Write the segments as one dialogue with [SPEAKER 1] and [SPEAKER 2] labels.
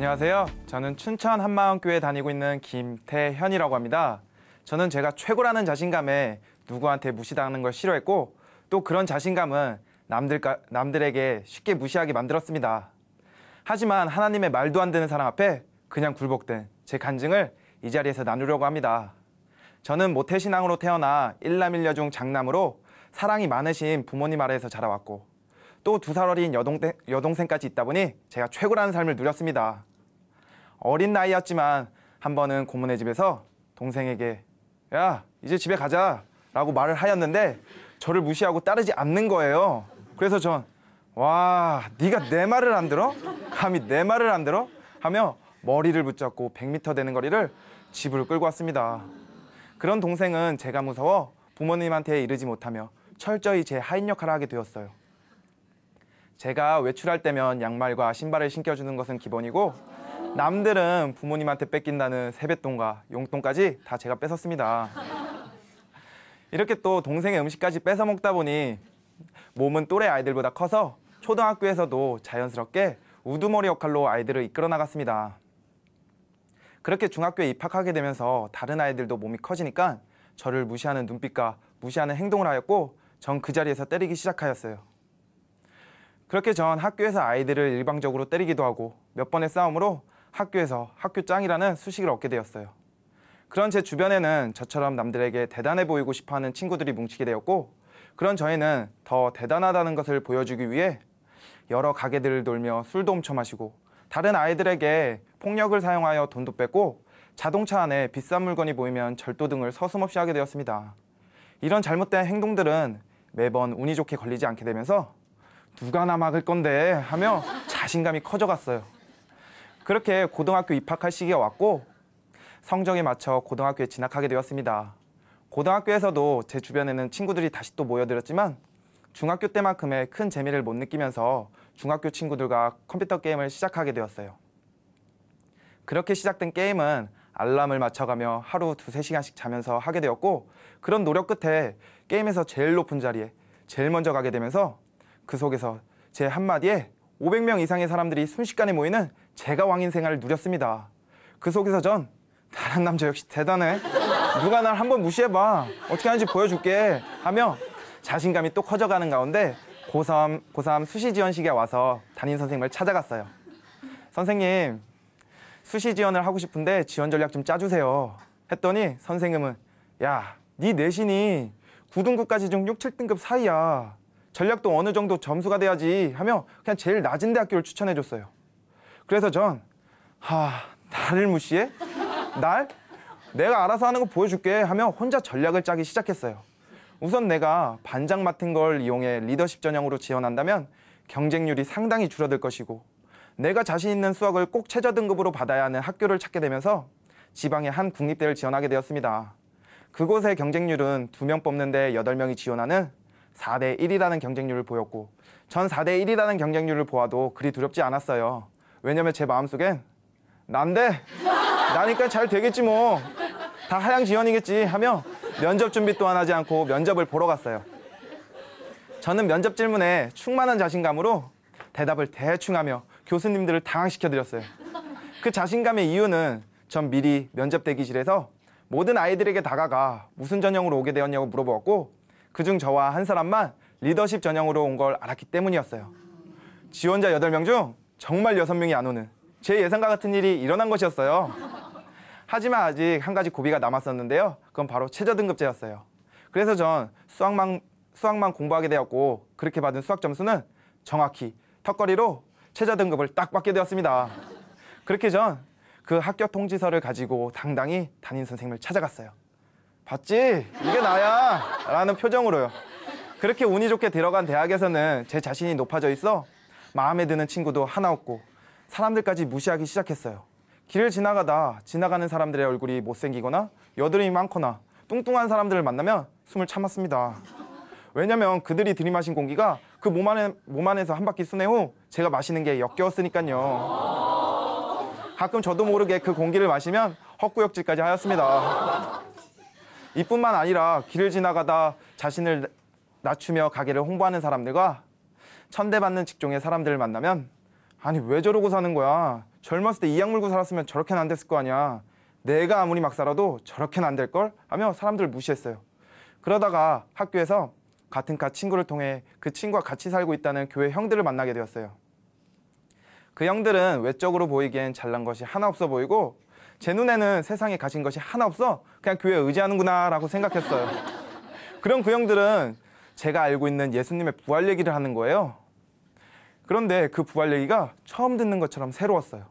[SPEAKER 1] 안녕하세요. 저는 춘천 한마음교회에 다니고 있는 김태현이라고 합니다. 저는 제가 최고라는 자신감에 누구한테 무시당하는 걸 싫어했고 또 그런 자신감은 남들에게 쉽게 무시하게 만들었습니다. 하지만 하나님의 말도 안 되는 사랑 앞에 그냥 굴복된 제 간증을 이 자리에서 나누려고 합니다. 저는 모태신앙으로 태어나 일남일녀 중 장남으로 사랑이 많으신 부모님 아래에서 자라왔고 또 2살 어린 여동생까지 있다 보니 제가 최고라는 삶을 누렸습니다. 어린 나이였지만 한 번은 고모네 집에서 동생에게 야, 이제 집에 가자 라고 말을 하였는데 저를 무시하고 따르지 않는 거예요. 그래서 전 와, 네가 내 말을 안 들어? 감히 내 말을 안 들어? 하며 머리를 붙잡고 100m 되는 거리를 집으로 끌고 왔습니다. 그런 동생은 제가 무서워 부모님한테 이르지 못하며 철저히 제 하인 역할을 하게 되었어요. 제가 외출할 때면 양말과 신발을 신겨주는 것은 기본이고 남들은 부모님한테 뺏긴다는 세뱃돈과 용돈까지 다 제가 뺏었습니다. 이렇게 또 동생의 음식까지 뺏어 먹다 보니 몸은 또래 아이들보다 커서 초등학교에서도 자연스럽게 우두머리 역할로 아이들을 이끌어 나갔습니다. 그렇게 중학교에 입학하게 되면서 다른 아이들도 몸이 커지니까 저를 무시하는 눈빛과 무시하는 행동을 하였고 전 그 자리에서 때리기 시작하였어요. 그렇게 전 학교에서 아이들을 일방적으로 때리기도 하고 몇 번의 싸움으로 학교에서 학교 짱이라는 수식을 얻게 되었어요. 그런 제 주변에는 저처럼 남들에게 대단해 보이고 싶어하는 친구들이 뭉치게 되었고 그런 저희는 더 대단하다는 것을 보여주기 위해 여러 가게들을 돌며 술도 훔쳐 마시고 다른 아이들에게 폭력을 사용하여 돈도 뺏고 자동차 안에 비싼 물건이 보이면 절도 등을 서슴없이 하게 되었습니다. 이런 잘못된 행동들은 매번 운이 좋게 걸리지 않게 되면서 누가 나 막을 건데 하며 자신감이 커져갔어요. 그렇게 고등학교 입학할 시기가 왔고 성적에 맞춰 고등학교에 진학하게 되었습니다. 고등학교에서도 제 주변에는 친구들이 다시 또 모여들었지만 중학교 때만큼의 큰 재미를 못 느끼면서 중학교 친구들과 컴퓨터 게임을 시작하게 되었어요. 그렇게 시작된 게임은 알람을 맞춰가며 하루 2-3시간씩 자면서 하게 되었고 그런 노력 끝에 게임에서 제일 높은 자리에 제일 먼저 가게 되면서 그 속에서 제 한마디에 500명 이상의 사람들이 순식간에 모이는 제가 왕인 생활을 누렸습니다. 그 속에서 전 다른 남자 역시 대단해. 누가 날 한번 무시해봐. 어떻게 하는지 보여줄게. 하며 자신감이 또 커져가는 가운데 고3 수시 지원 시기가 와서 담임 선생님을 찾아갔어요. 선생님, 수시 지원을 하고 싶은데 지원 전략 좀 짜주세요. 했더니 선생님은 야, 네 내신이 9등급까지 중 6, 7등급 사이야. 전략도 어느 정도 점수가 돼야지 하며 그냥 제일 낮은 대학교를 추천해줬어요. 그래서 전 나를 무시해? 날? 내가 알아서 하는 거 보여줄게 하며 혼자 전략을 짜기 시작했어요. 우선 내가 반장 맡은 걸 이용해 리더십 전형으로 지원한다면 경쟁률이 상당히 줄어들 것이고 내가 자신 있는 수학을 꼭 최저 등급으로 받아야 하는 학교를 찾게 되면서 지방의 한 국립대를 지원하게 되었습니다. 그곳의 경쟁률은 2명 뽑는데 8명이 지원하는 4대1이라는 경쟁률을 보였고 전 4대1이라는 경쟁률을 보아도 그리 두렵지 않았어요. 왜냐면 제 마음속엔 난데 나니까 잘 되겠지 뭐 다 하향 지원이겠지 하며 면접 준비 또한 하지 않고 면접을 보러 갔어요. 저는 면접 질문에 충만한 자신감으로 대답을 대충 하며 교수님들을 당황시켜드렸어요. 그 자신감의 이유는 전 미리 면접 대기실에서 모든 아이들에게 다가가 무슨 전형으로 오게 되었냐고 물어보았고 그중 저와 한 사람만 리더십 전형으로 온 걸 알았기 때문이었어요. 지원자 8명 중 정말 6명이 안 오는 제 예상과 같은 일이 일어난 것이었어요. 하지만 아직 한 가지 고비가 남았었는데요. 그건 바로 최저 등급제였어요. 그래서 전 수학만 공부하게 되었고 그렇게 받은 수학 점수는 정확히 턱걸이로 최저 등급을 딱 받게 되었습니다. 그렇게 전 그 학교 통지서를 가지고 당당히 담임 선생님을 찾아갔어요. 봤지? 이게 나야! 라는 표정으로요. 그렇게 운이 좋게 들어간 대학에서는 제 자신이 높아져 있어 마음에 드는 친구도 하나 없고 사람들까지 무시하기 시작했어요. 길을 지나가는 사람들의 얼굴이 못생기거나 여드름이 많거나 뚱뚱한 사람들을 만나면 숨을 참았습니다. 왜냐면 그들이 들이마신 공기가 그 몸 안에서 한 바퀴 순회 후 제가 마시는 게 역겨웠으니까요. 가끔 저도 모르게 그 공기를 마시면 헛구역질까지 하였습니다. 이뿐만 아니라 길을 지나가다 자신을 낮추며 가게를 홍보하는 사람들과 천대받는 직종의 사람들을 만나면 아니 왜 저러고 사는 거야? 젊었을 때 이악 물고 살았으면 저렇게는 안 됐을 거 아니야. 내가 아무리 막 살아도 저렇게는 안 될걸? 하며 사람들을 무시했어요. 그러다가 학교에서 같은 과 친구를 통해 그 친구와 같이 살고 있다는 교회 형들을 만나게 되었어요. 그 형들은 외적으로 보이기엔 잘난 것이 하나 없어 보이고 제 눈에는 세상에 가진 것이 하나 없어 그냥 교회에 의지하는구나 라고 생각했어요. 그럼 그 형들은 제가 알고 있는 예수님의 부활 얘기를 하는 거예요. 그런데 그 부활 얘기가 처음 듣는 것처럼 새로웠어요.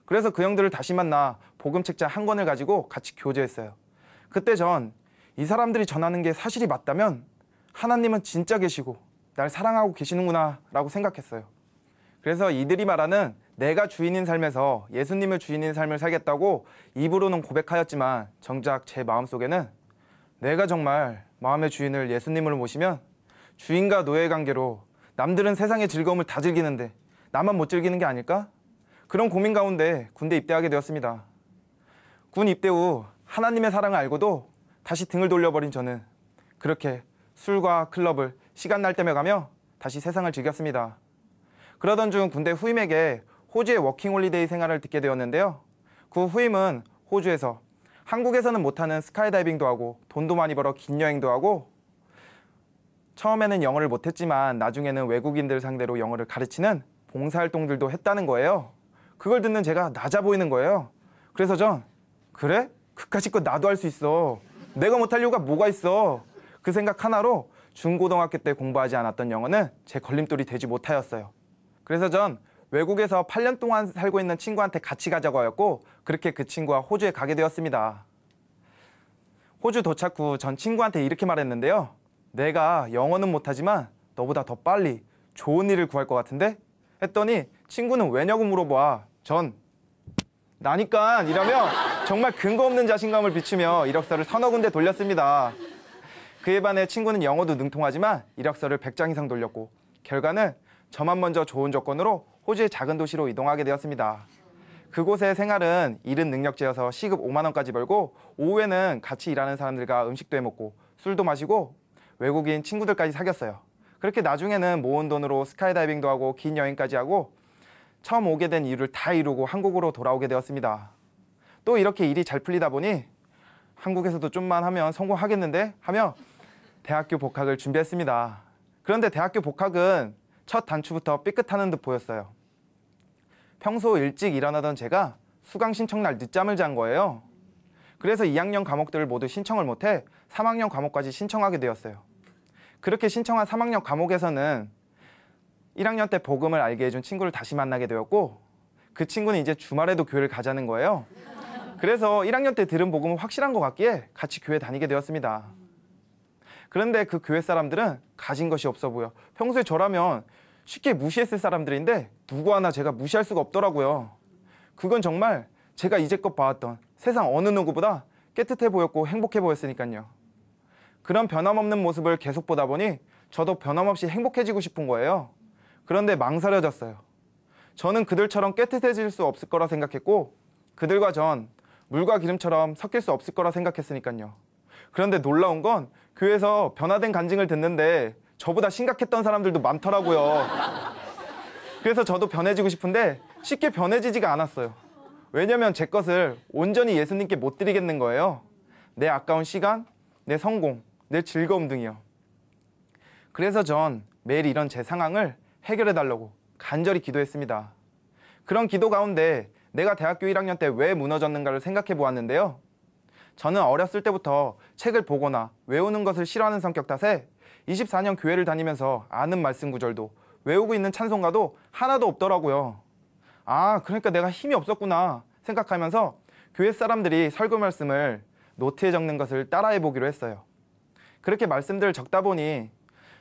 [SPEAKER 1] 그래서 그 형들을 다시 만나 복음책자 한 권을 가지고 같이 교제했어요. 그때 전 이 사람들이 전하는 게 사실이 맞다면 하나님은 진짜 계시고 날 사랑하고 계시는구나 라고 생각했어요. 그래서 이들이 말하는 내가 주인인 삶에서 예수님을 주인인 삶을 살겠다고 입으로는 고백하였지만 정작 제 마음속에는 내가 정말 마음의 주인을 예수님을 모시면 주인과 노예 관계로 남들은 세상의 즐거움을 다 즐기는데 나만 못 즐기는 게 아닐까? 그런 고민 가운데 군대 입대하게 되었습니다. 군 입대 후 하나님의 사랑을 알고도 다시 등을 돌려버린 저는 그렇게 술과 클럽을 시간 날 때며 가며 다시 세상을 즐겼습니다. 그러던 중 군대 후임에게 호주의 워킹홀리데이 생활을 듣게 되었는데요. 그 후임은 호주에서 한국에서는 못하는 스카이다이빙도 하고 돈도 많이 벌어 긴 여행도 하고 처음에는 영어를 못했지만 나중에는 외국인들 상대로 영어를 가르치는 봉사활동들도 했다는 거예요. 그걸 듣는 제가 낮아 보이는 거예요. 그래서 전 그래? 그까짓 거 나도 할 수 있어. 내가 못할 이유가 뭐가 있어. 그 생각 하나로 중고등학교 때 공부하지 않았던 영어는 제 걸림돌이 되지 못하였어요. 그래서 전 외국에서 8년 동안 살고 있는 친구한테 같이 가자고 하였고 그렇게 그 친구와 호주에 가게 되었습니다. 호주 도착 후 전 친구한테 이렇게 말했는데요. 내가 영어는 못하지만 너보다 더 빨리 좋은 일을 구할 것 같은데? 했더니 친구는 왜냐고 물어봐. 전 나니까 이러며 정말 근거 없는 자신감을 비추며 이력서를 서너 군데 돌렸습니다. 그에 반해 친구는 영어도 능통하지만 이력서를 100장 이상 돌렸고 결과는 저만 먼저 좋은 조건으로 호주의 작은 도시로 이동하게 되었습니다. 그곳의 생활은 일은 능력제여서 시급 5만 원까지 벌고 오후에는 같이 일하는 사람들과 음식도 해먹고 술도 마시고 외국인 친구들까지 사귀었어요. 그렇게 나중에는 모은 돈으로 스카이다이빙도 하고 긴 여행까지 하고 처음 오게 된 이유를 다 이루고 한국으로 돌아오게 되었습니다. 또 이렇게 일이 잘 풀리다 보니 한국에서도 좀만 하면 성공하겠는데 하며 대학교 복학을 준비했습니다. 그런데 대학교 복학은 첫 단추부터 삐끗하는 듯 보였어요. 평소 일찍 일어나던 제가 수강 신청날 늦잠을 잔 거예요. 그래서 2학년 과목들을 모두 신청을 못해 3학년 과목까지 신청하게 되었어요. 그렇게 신청한 3학년 과목에서는 1학년 때 복음을 알게 해준 친구를 다시 만나게 되었고 그 친구는 이제 주말에도 교회를 가자는 거예요. 그래서 1학년 때 들은 복음은 확실한 것 같기에 같이 교회 다니게 되었습니다. 그런데 그 교회 사람들은 가진 것이 없어 보여 평소에 저라면 쉽게 무시했을 사람들인데 누구 하나 제가 무시할 수가 없더라고요. 그건 정말 제가 이제껏 봐왔던 세상 어느 누구보다 깨끗해 보였고 행복해 보였으니까요. 그런 변함없는 모습을 계속 보다 보니 저도 변함없이 행복해지고 싶은 거예요. 그런데 망설여졌어요. 저는 그들처럼 깨끗해질 수 없을 거라 생각했고 그들과 전 물과 기름처럼 섞일 수 없을 거라 생각했으니까요. 그런데 놀라운 건 교회에서 변화된 간증을 듣는데 저보다 심각했던 사람들도 많더라고요. 그래서 저도 변해지고 싶은데 쉽게 변해지지가 않았어요. 왜냐면 제 것을 온전히 예수님께 못 드리겠는 거예요. 내 아까운 시간, 내 성공, 내 즐거움 등이요. 그래서 전 매일 이런 제 상황을 해결해달라고 간절히 기도했습니다. 그런 기도 가운데 내가 대학교 1학년 때 왜 무너졌는가를 생각해 보았는데요. 저는 어렸을 때부터 책을 보거나 외우는 것을 싫어하는 성격 탓에 24년 교회를 다니면서 아는 말씀 구절도 외우고 있는 찬송가도 하나도 없더라고요. 아, 그러니까 내가 힘이 없었구나 생각하면서 교회 사람들이 설교 말씀을 노트에 적는 것을 따라해 보기로 했어요. 그렇게 말씀들을 적다 보니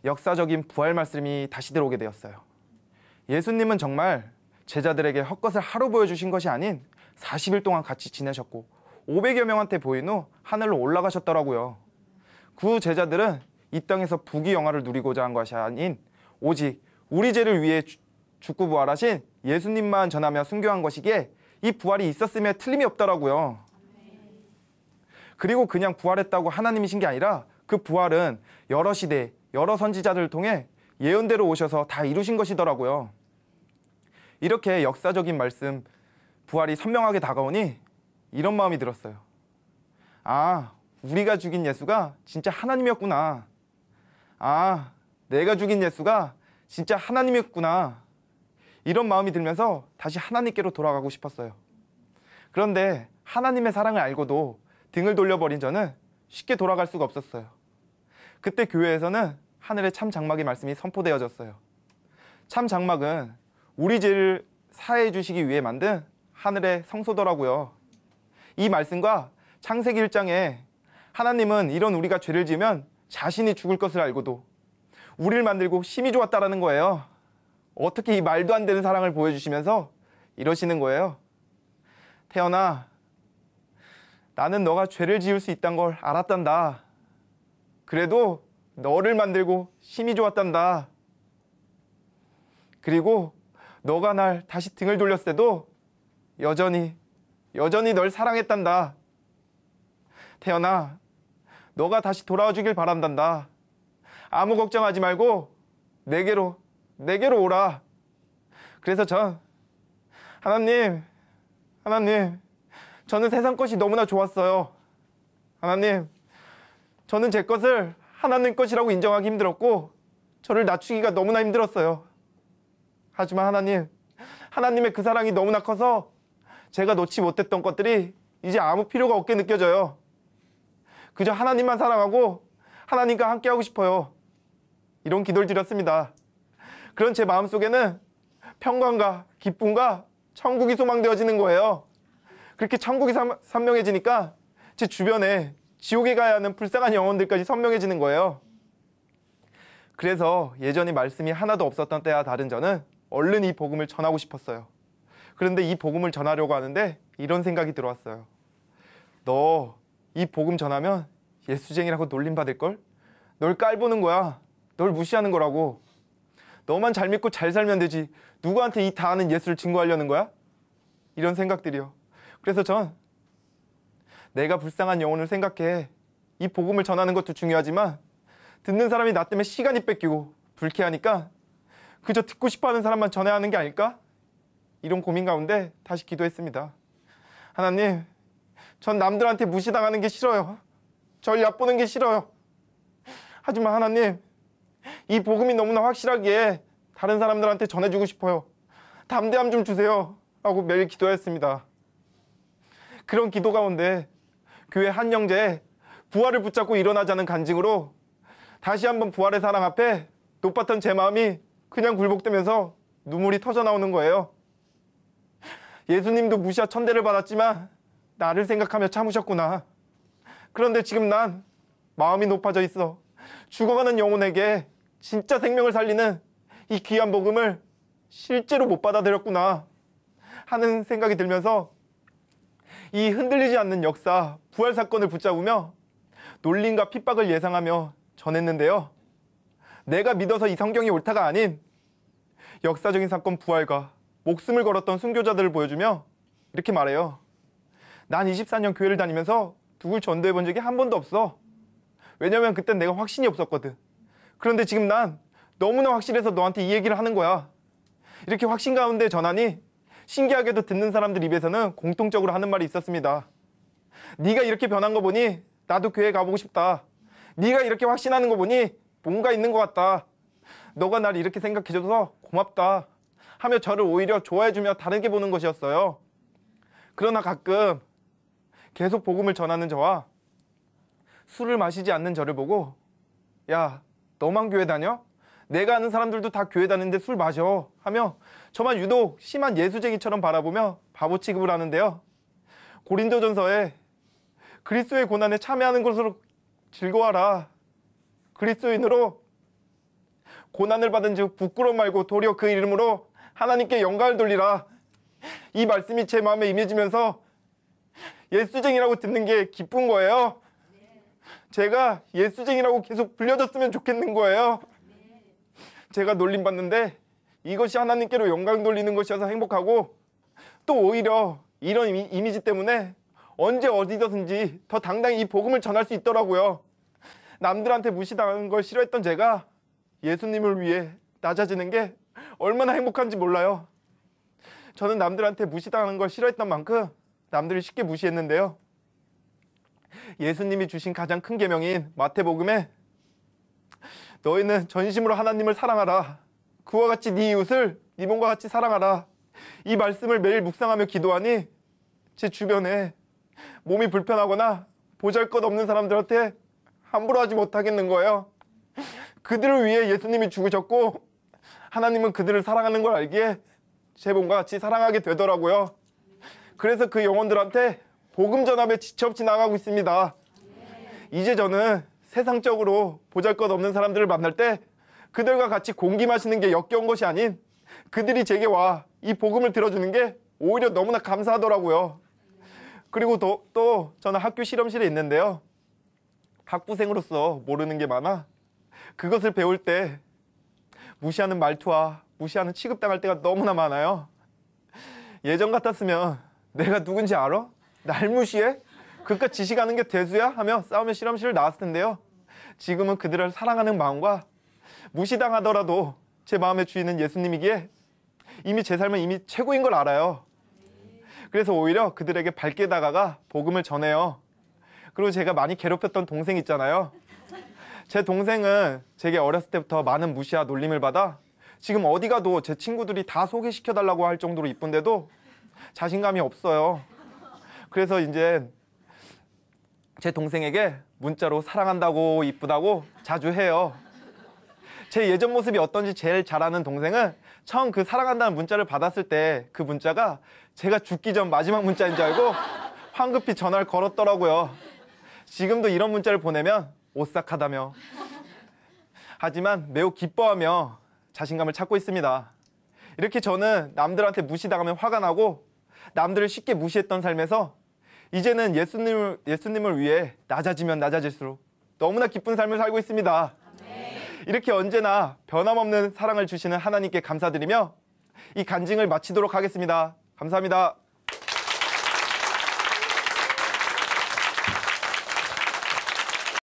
[SPEAKER 1] 역사적인 부활 말씀이 다시 들어오게 되었어요. 예수님은 정말 제자들에게 헛것을 하루 보여주신 것이 아닌 40일 동안 같이 지내셨고 500여 명한테 보인 후 하늘로 올라가셨더라고요. 그 제자들은 이 땅에서 부귀영화를 누리고자 한 것이 아닌 오직 우리 죄를 위해 죽고 부활하신 예수님만 전하며 순교한 것이기에 이 부활이 있었음에 틀림이 없더라고요. 그리고 그냥 부활했다고 하나님이신 게 아니라 그 부활은 여러 시대, 여러 선지자들을 통해 예언대로 오셔서 다 이루신 것이더라고요. 이렇게 역사적인 말씀, 부활이 선명하게 다가오니 이런 마음이 들었어요. 아, 우리가 죽인 예수가 진짜 하나님이었구나. 아, 내가 죽인 예수가 진짜 하나님이었구나. 이런 마음이 들면서 다시 하나님께로 돌아가고 싶었어요. 그런데 하나님의 사랑을 알고도 등을 돌려버린 저는 쉽게 돌아갈 수가 없었어요. 그때 교회에서는 하늘의 참 장막의 말씀이 선포되어졌어요. 참 장막은 우리 죄를 사해해 주시기 위해 만든 하늘의 성소더라고요. 이 말씀과 창세기 1장에 하나님은 이런 우리가 죄를 지으면 자신이 죽을 것을 알고도 우리를 만들고 심히 좋았다라는 거예요. 어떻게 이 말도 안 되는 사랑을 보여주시면서 이러시는 거예요. 태연아, 나는 너가 죄를 지을 수 있다는 걸 알았단다. 그래도 너를 만들고 심히 좋았단다. 그리고 너가 날 다시 등을 돌렸을 때도 여전히 널 사랑했단다. 태연아, 너가 다시 돌아와 주길 바란단다. 아무 걱정하지 말고 내게로 오라. 그래서 전 하나님, 저는 세상 것이 너무나 좋았어요. 하나님, 저는 제 것을 하나님 것이라고 인정하기 힘들었고 저를 낮추기가 너무나 힘들었어요. 하지만 하나님의 그 사랑이 너무나 커서 제가 놓지 못했던 것들이 이제 아무 필요가 없게 느껴져요. 그저 하나님만 사랑하고 하나님과 함께하고 싶어요. 이런 기도를 드렸습니다. 그런 제 마음속에는 평강과 기쁨과 천국이 소망되어지는 거예요. 그렇게 천국이 선명해지니까 제 주변에 지옥에 가야 하는 불쌍한 영혼들까지 선명해지는 거예요. 그래서 예전에 말씀이 하나도 없었던 때와 다른 저는 얼른 이 복음을 전하고 싶었어요. 그런데 이 복음을 전하려고 하는데 이런 생각이 들어왔어요. 너 이 복음 전하면 예수쟁이라고 놀림받을걸? 널 깔보는 거야. 널 무시하는 거라고. 너만 잘 믿고 잘 살면 되지. 누구한테 이 다 아는 예수를 증거하려는 거야? 이런 생각들이요. 그래서 전 내가 불쌍한 영혼을 생각해. 이 복음을 전하는 것도 중요하지만 듣는 사람이 나 때문에 시간이 뺏기고 불쾌하니까 그저 듣고 싶어하는 사람만 전해야 하는 게 아닐까? 이런 고민 가운데 다시 기도했습니다. 하나님, 전 남들한테 무시당하는 게 싫어요. 절 얕보는 게 싫어요. 하지만 하나님, 이 복음이 너무나 확실하기에 다른 사람들한테 전해주고 싶어요. 담대함 좀 주세요. 라고 매일 기도했습니다. 그런 기도 가운데 교회 한 형제에 부활을 붙잡고 일어나자는 간증으로 다시 한번 부활의 사랑 앞에 높았던 제 마음이 그냥 굴복되면서 눈물이 터져 나오는 거예요. 예수님도 무시와 천대를 받았지만 나를 생각하며 참으셨구나. 그런데 지금 난 마음이 높아져 있어. 죽어가는 영혼에게 진짜 생명을 살리는 이 귀한 복음을 실제로 못 받아들였구나 하는 생각이 들면서 이 흔들리지 않는 역사, 부활 사건을 붙잡으며 놀림과 핍박을 예상하며 전했는데요. 내가 믿어서 이 성경이 옳다가 아닌 역사적인 사건 부활과 목숨을 걸었던 순교자들을 보여주며 이렇게 말해요. 난 24년 교회를 다니면서 누굴 전도해 본 적이 한 번도 없어. 왜냐면 그땐 내가 확신이 없었거든. 그런데 지금 난 너무나 확실해서 너한테 이 얘기를 하는 거야. 이렇게 확신 가운데 전하니 신기하게도 듣는 사람들 입에서는 공통적으로 하는 말이 있었습니다. 네가 이렇게 변한 거 보니 나도 교회 가보고 싶다. 네가 이렇게 확신하는 거 보니 뭔가 있는 것 같다. 너가 날 이렇게 생각해줘서 고맙다 하며 저를 오히려 좋아해주며 다르게 보는 것이었어요. 그러나 가끔 계속 복음을 전하는 저와 술을 마시지 않는 저를 보고 야, 너만 교회 다녀? 내가 아는 사람들도 다 교회 다니는데 술 마셔 하며 저만 유독 심한 예수쟁이처럼 바라보며 바보 취급을 하는데요. 고린도전서에 그리스도의 고난에 참여하는 것으로 즐거워하라. 그리스도인으로 고난을 받은 즉 부끄러움 말고 도리어 그 이름으로 하나님께 영광을 돌리라. 이 말씀이 제 마음에 임해지면서 예수쟁이라고 듣는 게 기쁜 거예요. 제가 예수쟁이라고 계속 불려졌으면 좋겠는 거예요. 제가 놀림받는데 이것이 하나님께로 영광 돌리는 것이어서 행복하고 또 오히려 이런 이미지 때문에 언제 어디서든지 더 당당히 이 복음을 전할 수 있더라고요. 남들한테 무시당하는 걸 싫어했던 제가 예수님을 위해 낮아지는 게 얼마나 행복한지 몰라요. 저는 남들한테 무시당하는 걸 싫어했던 만큼 남들을 쉽게 무시했는데요. 예수님이 주신 가장 큰 계명인 마태복음에 너희는 전심으로 하나님을 사랑하라. 그와 같이 네 이웃을 네 몸과 같이 사랑하라. 이 말씀을 매일 묵상하며 기도하니 제 주변에 몸이 불편하거나 보잘것없는 사람들한테 함부로 하지 못하겠는 거예요. 그들을 위해 예수님이 죽으셨고 하나님은 그들을 사랑하는 걸 알기에 제 몸과 같이 사랑하게 되더라고요. 그래서 그 영혼들한테 복음 전함에 지체없이 나가고 있습니다. 이제 저는 세상적으로 보잘것없는 사람들을 만날 때 그들과 같이 공기 마시는 게 역겨운 것이 아닌 그들이 제게 와 이 복음을 들어주는 게 오히려 너무나 감사하더라고요. 그리고 또 저는 학교 실험실에 있는데요. 학부생으로서 모르는 게 많아 그것을 배울 때 무시하는 말투와 무시하는 취급당할 때가 너무나 많아요. 예전 같았으면 내가 누군지 알아? 날 무시해? 그깟 지식하는 게 대수야? 하며 싸우며 실험실을 나왔을 텐데요. 지금은 그들을 사랑하는 마음과 무시당하더라도 제 마음의 주인은 예수님이기에 이미 제 삶은 이미 최고인 걸 알아요. 그래서 오히려 그들에게 밝게 다가가 복음을 전해요. 그리고 제가 많이 괴롭혔던 동생 있잖아요. 제 동생은 제게 어렸을 때부터 많은 무시와 놀림을 받아 지금 어디 가도 제 친구들이 다 소개시켜달라고 할 정도로 이쁜데도 자신감이 없어요. 그래서 이제 제 동생에게 문자로 사랑한다고 이쁘다고 자주 해요. 제 예전 모습이 어떤지 제일 잘 아는 동생은 처음 그 사랑한다는 문자를 받았을 때 그 문자가 제가 죽기 전 마지막 문자인 줄 알고 황급히 전화를 걸었더라고요. 지금도 이런 문자를 보내면 오싹하다며 하지만 매우 기뻐하며 자신감을 찾고 있습니다. 이렇게 저는 남들한테 무시당하면 화가 나고 남들을 쉽게 무시했던 삶에서 이제는 예수님을 위해 낮아지면 낮아질수록 너무나 기쁜 삶을 살고 있습니다. 이렇게 언제나 변함없는 사랑을 주시는 하나님께 감사드리며 이 간증을 마치도록 하겠습니다. 감사합니다.